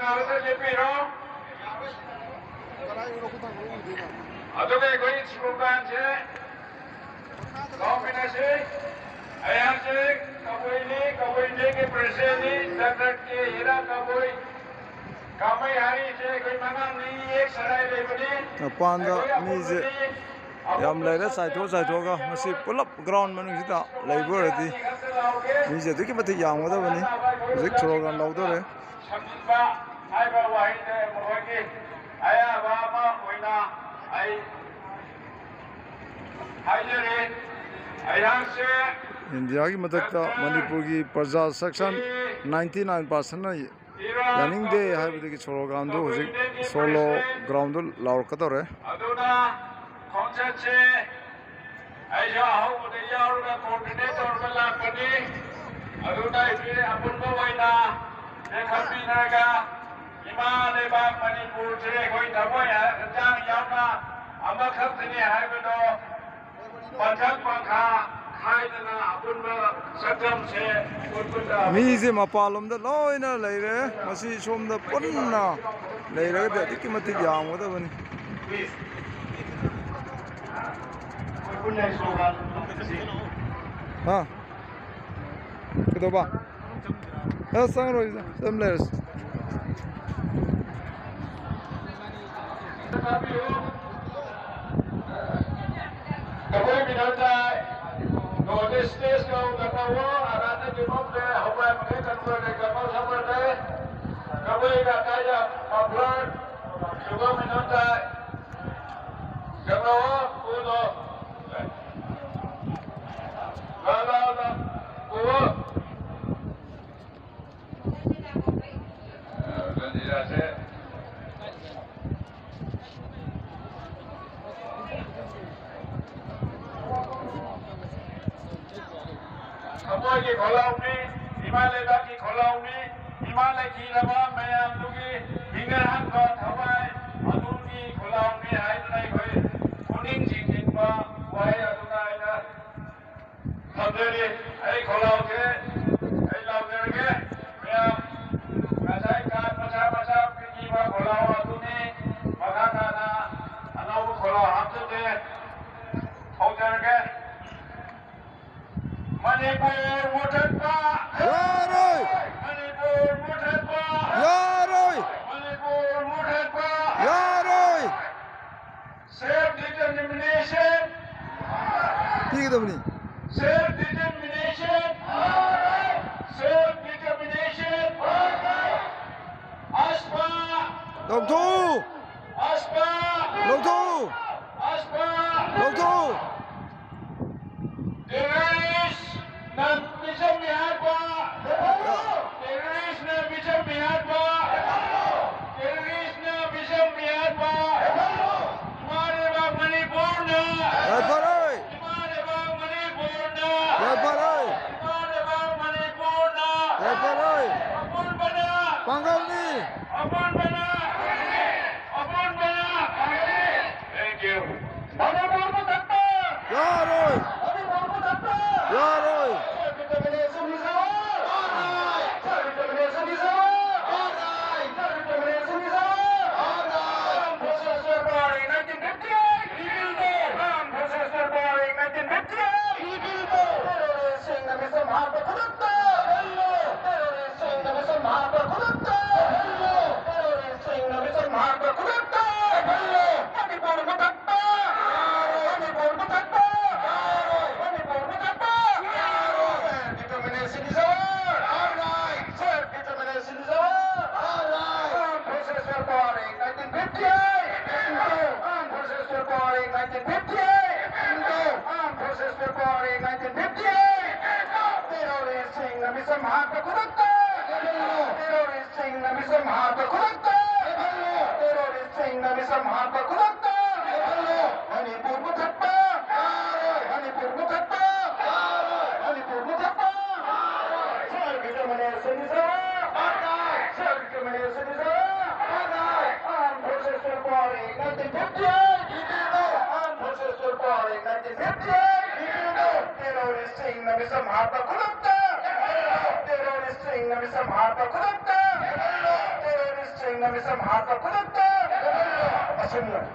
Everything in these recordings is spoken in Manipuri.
나와서 제피로 어떻게 거의 지금까지 कॉम्बिनेशन यहाँ से कबोई के प्रेसिडेंट डॉक्टर के हीरा कबोई कामई हारी से कोई मना नहीं एक सराय लेबनी पांडा मीजे याम लेरे साइथो का मसी पुलअप ग्राउंड मनुसिदा लेबरदी मीजे दुकी मति यामदा बनी जिक प्रोग्राम लाउदरे छमबा हाइबा वाहिद मोहकी आया बामा ओइना आई हाइजरे इंडिया की मदद मणिपुर की प्रजा सेक्शन 99% यानिंग दे है कि solo ground solo ground लाउरकदरे Mize मपालम लोना लेरे मसी सोम पुन्ना लेरगदे अधिक मतिक यामगदबनी हाँ कदोबा संग सम लेरस कोई भी नोटा नोटिस टेस्ट को करना हुआ आराधना के मौके हमारे मगे कंट्रोल के कमल सफर है कभी का काया अपलोड सुबह में नोटा करना हुआ कूदो वाला कूदो गंजीरा से कमोई की खोलाऊनी हिमालय की खोलाऊनी हिमालय की रवा मैं आप लोगी हिंगरहान का थवाई अदूर की खोलाऊनी हाइट नहीं कोई कुनिंग जिंजिन पा वाई अदूरा इना थंदेरी ऐ खोलाऊ के ऐ लाउदर के मैं आप कसाई कार पचा की बा खोलाऊ अदूनी मगा ना अनाउ खोलाऊ हम से होजर के मणिपुर मुठप्पा यारोय मणिपुर मुठप्पा यारोय मणिपुर मुठप्पा यारोय सेल्फ डिटर्मिनेशन ठीक है तबनी सेल्फ डिटर्मिनेशन अस्पा लोगो अस्पा लोगो terrorist na bisa mihar pa terrorist na bisa mihar pa हमारे बाप मणिपुर ना हमारे बाप मणिपुर ना हमारे बाप मणिपुर ना अपन बना पंगलनी अपन बना thank you मणिपुर को धक्का यारोय यारोय 미섬 하다 구독자 아십니다.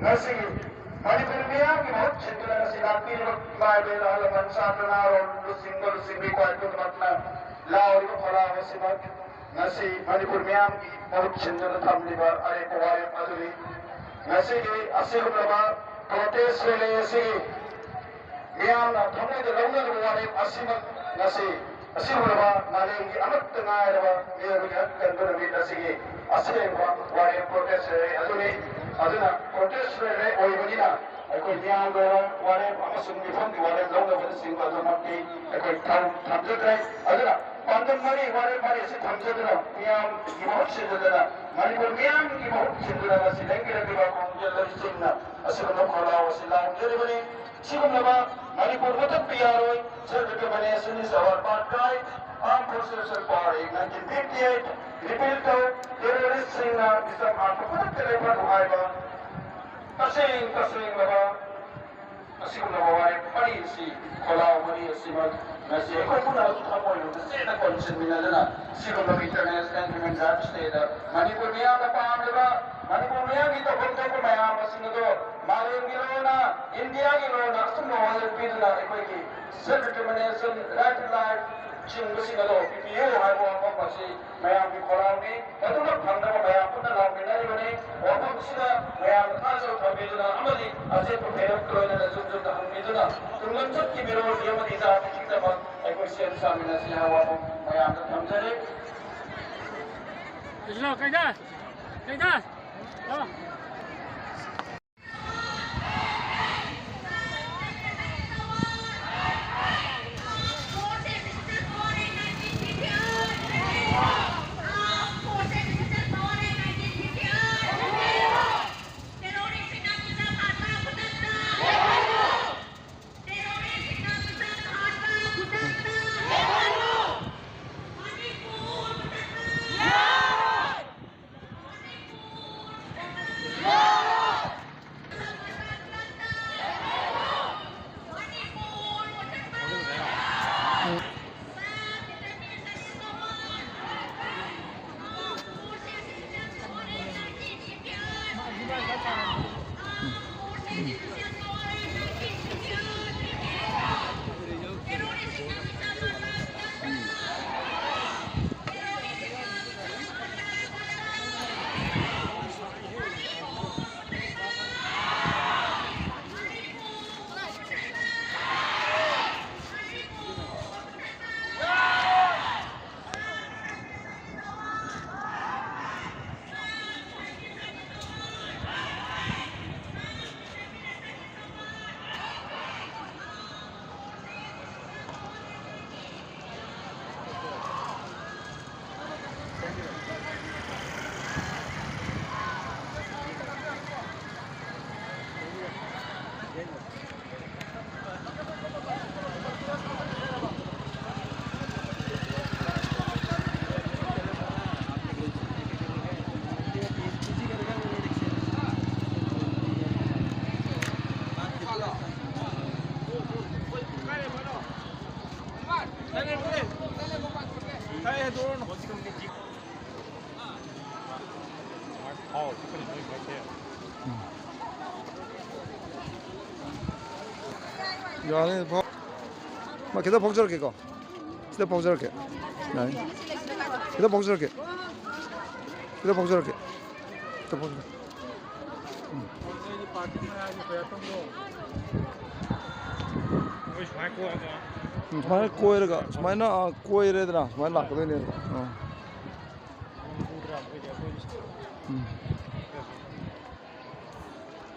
날씨기 Manipur Miam ki bahut chindra na silati ro mai be la la mansa na ro single single ko to matna la ori ko phala wasimat nasi Manipur Miam ki bahut chindra thamli ba are ko are aduri nasi ki asil ba protest le si Miam na thamli de launa ro are asimat nasi asil ba male ki amat na ba me ro ya kan do ni nasi ki asil ba are protest aduri aduna protest re oibadina ekoi nyang go ware amasung ni phang di ware long da sing ba do makki ekoi thamjadra aduna pandam mari ware mari se thamjadra nyam ki bahut chindra Manipur Miam ki bahut chindra na silengi re ba ko jella singna asila no khala wasila jere bani sigum na ba Manipur matak piyaroi serve ke bane suni sawar patkai armed forces of power 1958 rebuilt terrorist singna bisam armed forces ke lepa duhai ba kasing baba asigum na bawa pari si kolau mari asimat nasi ko puna su thamoi no se na concern mina na sigum na international human rights day da Manipur Miam na paam leba Manipur Miam ki to bonto ko mayam asing do malen gi na India gi na asum no wal pi na ekoi ki self determination right to life ching basi na do PPO hai bo ko pasi mayam ki kolau ni adu na phang na mayam puna la mina ni bani wa ko sida mayam na jo thabi na amali aje ko phero ko na zum zum da hang ni na tunglam chat ki biro yam di za ki ta ba ekoi sen sa mina si ha wa mayam na thamjare Islo kaida Yani 막 kita 복잡하게 가. kita 복잡하게. 네. kita 복잡하게. kita 복잡하게. kita 복잡하게. 정말 꼬이래가 정말나 꼬이래 되나 정말 나거든요.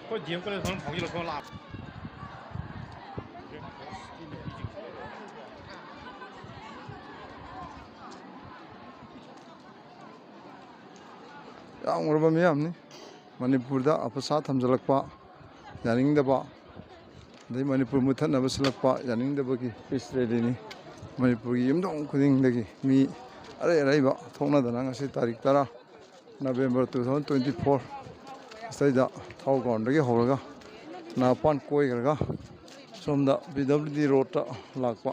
그 지금 거는 저는 거기로 더 나. yang urban miyamni Manipur da apasa thamjalakpa yaningdaba dai Manipur muthanaba silakpa yaningdaba ki peace rally ni Manipur gi yumdong khudingdagi mi araiba thongnadana ngasi tarik 10 November 2024 saida thawgondagi holaga napan koigraga somda BWD road ta lakpa